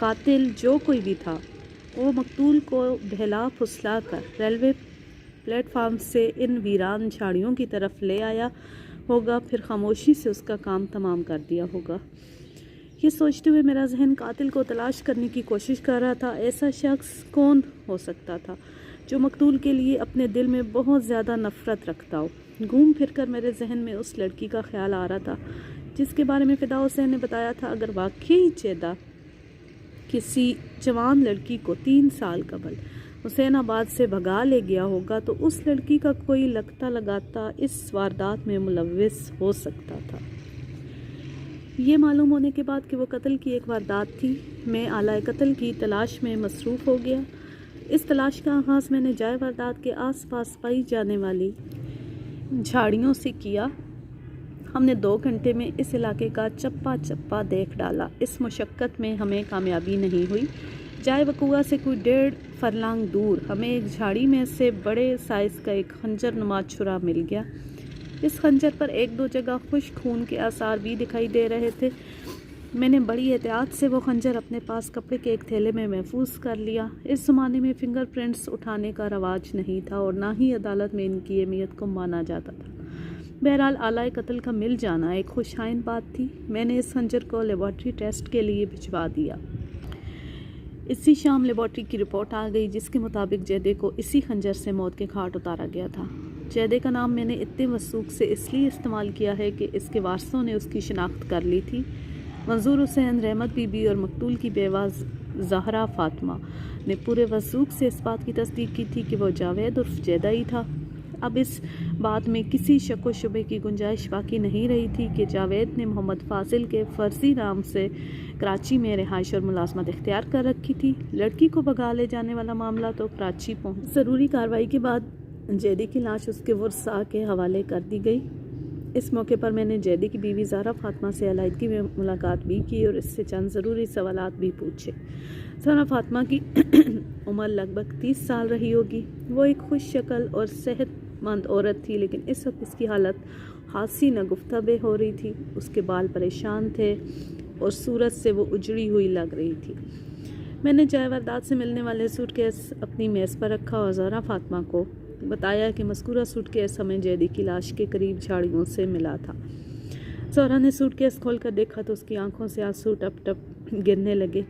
قاتل جو کوئی بھی تھا وہ مقتول کو بہلا پھسلا کر ریلوے پلیٹ فارم سے ان ویران جھاڑیوں کی طرف لے آیا ہوگا، پھر خاموشی سے اس کا کام تمام کر دیا ہوگا۔ یہ سوچتے ہوئے میرا ذہن قاتل کو تلاش کرنے کی کوشش کر رہا تھا۔ ایسا شخص کون ہو سکتا تھا جو مقتول کے لیے اپنے دل میں بہت زیادہ نفرت رکھتا ہو؟ گھوم پھر کر میرے ذہن میں اس لڑکی کا خیال آ رہا تھا جس کے بارے میں فدا حسین نے بتایا تھا۔ اگر واقعی چیدہ کسی جوان لڑکی کو 3 سال قبل حسین آباد سے بھگا لے گیا ہوگا تو اس لڑکی کا کوئی لگتا لگاتا اس واردات میں ملوث ہو سکتا تھا۔ یہ معلوم ہونے کے بعد کہ وہ قتل کی ایک واردات تھی، میں آلہ قتل کی تلاش میں مصروف ہو گیا۔ اس تلاش کا آغاز میں نے جائے واردات کے آس پاس پائی جانے والی جھاڑیوں سے کیا۔ ہم نے 2 گھنٹے میں اس علاقے کا چپا چپا دیکھ ڈالا۔ اس مشقت میں ہمیں کامیابی نہیں ہوئی۔ جائے وقوع سے کوئی 1.5 فرلانگ دور ہمیں ایک جھاڑی میں سے بڑے سائز کا ایک خنجر نما چھرا مل گیا۔ اس خنجر پر 1-2 جگہ خشک خون کے آثار بھی دکھائی دے رہے تھے۔ میں نے بڑی احتیاط سے وہ خنجر اپنے پاس کپڑے کے ایک تھیلے میں محفوظ کر لیا۔ اس زمانے میں فنگر پرنٹس اٹھانے کا رواج نہیں تھا اور نہ ہی عدالت میں ان کی اہمیت کو مانا جاتا تھا۔ بہرحال آلہ قتل کا مل جانا ایک خوش آئند بات تھی۔ میں نے اس خنجر کو لیبارٹری ٹیسٹ کے لیے بھجوا دیا۔ اسی شام لیبارٹری کی رپورٹ آ گئی جس کے مطابق جیدے کو اسی خنجر سے موت کے گھاٹ اتارا گیا تھا۔ جیدے کا نام میں نے اتنے وثوق سے اس لیے استعمال کیا ہے کہ اس کے وارثوں نے اس کی شناخت کر لی تھی۔ منظور حسین، رحمت بی بی اور مقتول کی بیوہ زہرا فاطمہ نے پورے وثوق سے اس بات کی تصدیق کی تھی کہ وہ جاوید عرف جیدہ ہی تھا۔ اب اس بات میں کسی شک و شبے کی گنجائش باقی نہیں رہی تھی کہ جاوید نے محمد فاضل کے فرضی نام سے کراچی میں رہائش اور ملازمت اختیار کر رکھی تھی۔ لڑکی کو بھگا لے جانے والا معاملہ تو کراچی پہنچ۔ ضروری کارروائی کے بعد جیدی کی لاش اس کے ورثاء کے حوالے کر دی گئی۔ اس موقع پر میں نے جیدی کی بیوی زہرا فاطمہ سے علیحدگی میں ملاقات بھی کی اور اس سے چند ضروری سوالات بھی پوچھے۔ زہرا فاطمہ کی عمر لگ بھگ 30 سال رہی ہوگی۔ وہ ایک خوش شکل اور صحت مند عورت تھی، لیکن اس وقت اس کی حالت خاصی نگفتہ ہو رہی تھی۔ اس کے بال پریشان تھے اور صورت سے وہ اجڑی ہوئی لگ رہی تھی۔ میں نے جائے واردات سے ملنے والے سوٹ کیس اپنی میز پر رکھا اور زہرا فاطمہ کو بتایا کہ مذکورہ سوٹ کیس ہمیں جیدی کی لاش کے قریب جھاڑیوں سے ملا تھا۔ زہرا نے سوٹ کیس کھول کر دیکھا تو اس کی آنکھوں سے آنسو ٹپ ٹپ گرنے لگے۔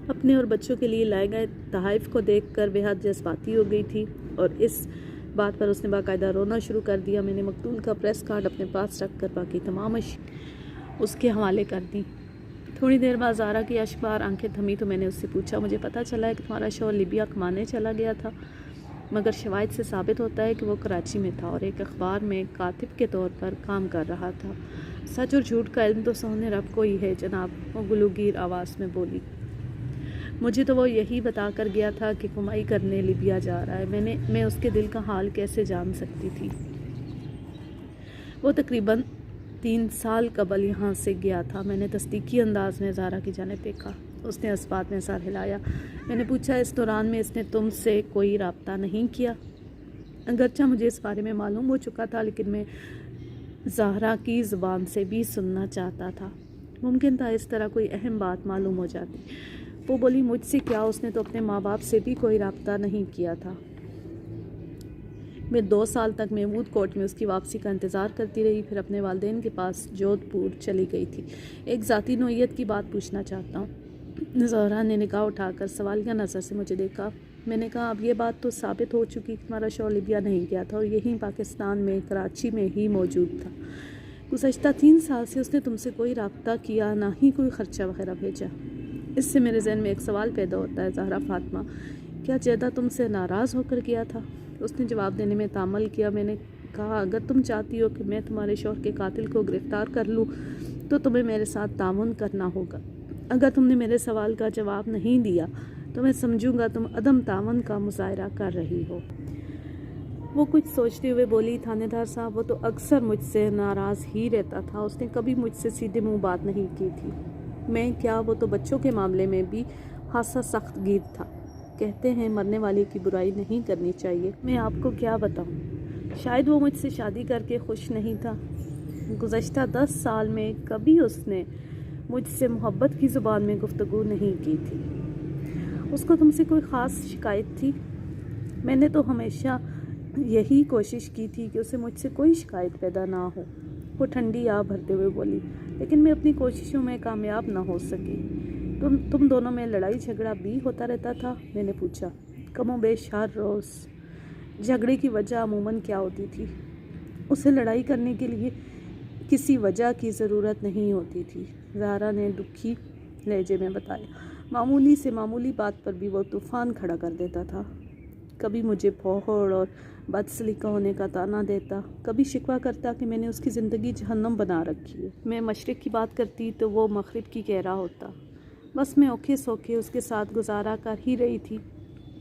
اپنے اور بچوں کے لیے لائے گئے تحائف کو دیکھ کر بے حد جذباتی ہو گئی تھی اور اس بات پر اس نے باقاعدہ رونا شروع کر دیا۔ میں نے مقتول کا پریس کارڈ اپنے پاس رکھ کر باقی تمام اشیاء اس کے حوالے کر دیں۔ تھوڑی دیر بعد زہرا کی اشکبار آنکھیں تھمی تو میں نے اس سے پوچھا، مجھے پتہ چلا ہے کہ تمہارا شوہر لیبیا کمانے چلا گیا تھا، مگر شواہد سے ثابت ہوتا ہے کہ وہ کراچی میں تھا اور ایک اخبار میں کاتب کے طور پر کام کر رہا تھا۔ سچ اور جھوٹ کا علم تو سونے رب کو ہی ہے جناب، وہ گلوگیر آواز میں بولی۔ مجھے تو وہ یہی بتا کر گیا تھا کہ کمائی کرنے لیبیا جا رہا ہے۔ میں اس کے دل کا حال کیسے جان سکتی تھی؟ وہ تقریباً 3 سال قبل یہاں سے گیا تھا۔ میں نے تصدیقی انداز میں زہرا کی جانب دیکھا۔ اس نے اس بات میں سر ہلایا۔ میں نے پوچھا، اس دوران میں اس نے تم سے کوئی رابطہ نہیں کیا؟ اگرچہ مجھے اس بارے میں معلوم ہو چکا تھا، لیکن میں زہرا کی زبان سے بھی سننا چاہتا تھا۔ ممکن تھا اس طرح کوئی اہم بات معلوم ہو جاتی۔ وہ بولی، مجھ سے کیا، اس نے تو اپنے ماں باپ سے بھی کوئی رابطہ نہیں کیا تھا۔ میں 2 سال تک محمود کوٹ میں اس کی واپسی کا انتظار کرتی رہی، پھر اپنے والدین کے پاس جودھ پور چلی گئی تھی۔ ایک ذاتی نوعیت کی بات پوچھنا چاہتا ہوں۔ زہرا نے نگاہ اٹھا کر سوالیہ نظر سے مجھے دیکھا۔ میں نے کہا، اب یہ بات تو ثابت ہو چکی کہ تمہارا شوہر لیبیا نہیں گیا تھا اور یہیں پاکستان میں کراچی میں ہی موجود تھا۔ گزشتہ 3 سال سے اس نے تم سے کوئی رابطہ کیا، نہ ہی کوئی خرچہ وغیرہ بھیجا۔ اس سے میرے ذہن میں ایک سوال پیدا ہوتا ہے، زہرا فاطمہ، کیا جیدہ تم سے ناراض ہو کر گیا تھا؟ اس نے جواب دینے میں تامل کیا۔ میں نے کہا، اگر تم چاہتی ہو کہ میں تمہارے شوہر کے قاتل کو گرفتار کر لوں تو تمہیں میرے ساتھ تعاون کرنا ہوگا۔ اگر تم نے میرے سوال کا جواب نہیں دیا تو میں سمجھوں گا تم عدم تعاون کا مظاہرہ کر رہی ہو۔ وہ کچھ سوچتے ہوئے بولی، تھانے دار صاحب، وہ تو اکثر مجھ سے ناراض ہی رہتا تھا، اس نے کبھی مجھ سے سیدھے منہ بات نہیں کی تھی۔ میں کیا، وہ تو بچوں کے معاملے میں بھی خاصا سخت گیر تھا۔ کہتے ہیں مرنے والے کی برائی نہیں کرنی چاہیے۔ میں آپ کو کیا بتاؤں، شاید وہ مجھ سے شادی کر کے خوش نہیں تھا۔ گزشتہ 10 سال میں کبھی اس نے مجھ سے محبت کی زبان میں گفتگو نہیں کی تھی۔ اس کو تم سے کوئی خاص شکایت تھی؟ میں نے تو ہمیشہ یہی کوشش کی تھی کہ اسے مجھ سے کوئی شکایت پیدا نہ ہو۔ وہ ٹھنڈی آہ بھرتے ہوئے بولی، لیکن میں اپنی کوششوں میں کامیاب نہ ہو سکی۔ تم دونوں میں لڑائی جھگڑا بھی ہوتا رہتا تھا؟ میں نے پوچھا۔ کم و بیش ہر روز۔ جھگڑے کی وجہ عموماً کیا ہوتی تھی؟ اسے لڑائی کرنے کے لیے کسی وجہ کی ضرورت نہیں ہوتی تھی، زہرا نے دکھی لہجے میں بتایا۔ معمولی سے معمولی بات پر بھی وہ طوفان کھڑا کر دیتا تھا۔ کبھی مجھے پھوڑ اور بد سلیقہ ہونے کا طعنہ دیتا، کبھی شکوہ کرتا کہ میں نے اس کی زندگی جہنم بنا رکھی ہے۔ میں مشرق کی بات کرتی تو وہ مغرب کی کہہ رہا ہوتا۔ بس میں اوکھے سوکھے اس کے ساتھ گزارا کر ہی رہی تھی،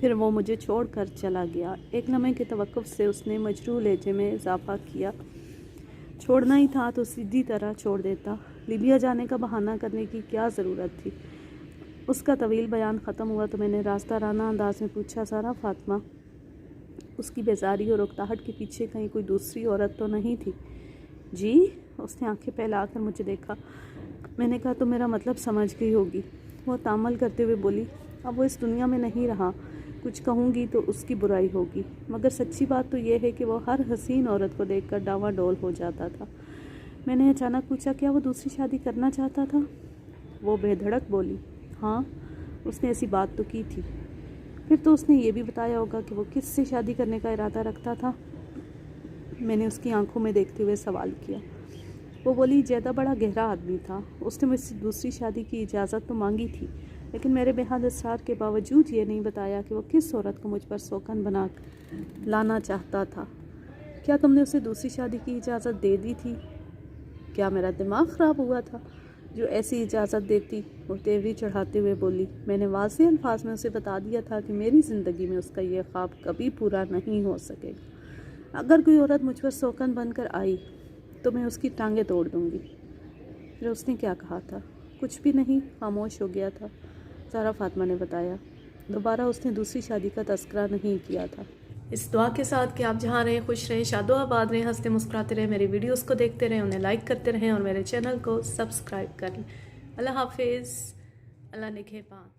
پھر وہ مجھے چھوڑ کر چلا گیا۔ ایک لمحے کے توقف سے اس نے مجروح لہجے میں اضافہ کیا، چھوڑنا ہی تھا تو سیدھی طرح چھوڑ دیتا، لیبیا جانے کا بہانہ کرنے کی کیا ضرورت تھی؟ اس کا طویل بیان ختم ہوا تو میں نے راستہ رانہ انداز میں پوچھا، سارا فاطمہ؟ اس کی بیزاری اور اکتاہٹ کے پیچھے کہیں کوئی دوسری عورت تو نہیں تھی؟ جی؟ اس نے آنکھیں پھیلا کر مجھے دیکھا۔ میں نے کہا، تو میرا مطلب سمجھ گئی ہوگی۔ وہ تامل کرتے ہوئے بولی، اب وہ اس دنیا میں نہیں رہا، کچھ کہوں گی تو اس کی برائی ہوگی، مگر سچی بات تو یہ ہے کہ وہ ہر حسین عورت کو دیکھ کر ڈاواں ڈول ہو جاتا تھا۔ میں نے اچانک پوچھا، کیا وہ دوسری شادی کرنا چاہتا تھا؟ وہ بے دھڑک بولی، ہاں، اس نے ایسی بات تو کی تھی۔ پھر تو اس نے یہ بھی بتایا ہوگا کہ وہ کس سے شادی کرنے کا ارادہ رکھتا تھا؟ میں نے اس کی آنکھوں میں دیکھتے ہوئے سوال کیا۔ وہ بولی، جیدہ بڑا گہرا آدمی تھا، اس نے مجھ سے دوسری شادی کی اجازت تو مانگی تھی، لیکن میرے بے حد اصرار کے باوجود یہ نہیں بتایا کہ وہ کس عورت کو مجھ پر سوکن بنا لانا چاہتا تھا۔ کیا تم نے اسے دوسری شادی کی اجازت دے دی تھی؟ کیا میرا دماغ خراب ہوا تھا جو ایسی اجازت دیتی؟ وہ تیوری چڑھاتے ہوئے بولی، میں نے واضح الفاظ میں اسے بتا دیا تھا کہ میری زندگی میں اس کا یہ خواب کبھی پورا نہیں ہو سکے گا۔ اگر کوئی عورت مجھ پر سوکن بن کر آئی تو میں اس کی ٹانگیں توڑ دوں گی۔ پھر اس نے کیا کہا تھا؟ کچھ بھی نہیں، خاموش ہو گیا تھا، سارا فاطمہ نے بتایا۔ دوبارہ اس نے دوسری شادی کا تذکرہ نہیں کیا تھا۔ اس دعا کے ساتھ کہ آپ جہاں رہیں خوش رہیں، شاد و آباد رہیں، ہنستے مسکراتے رہیں، میری ویڈیوز کو دیکھتے رہیں، انہیں لائک کرتے رہیں اور میرے چینل کو سبسکرائب کریں۔ اللہ حافظ، اللہ نگہبان۔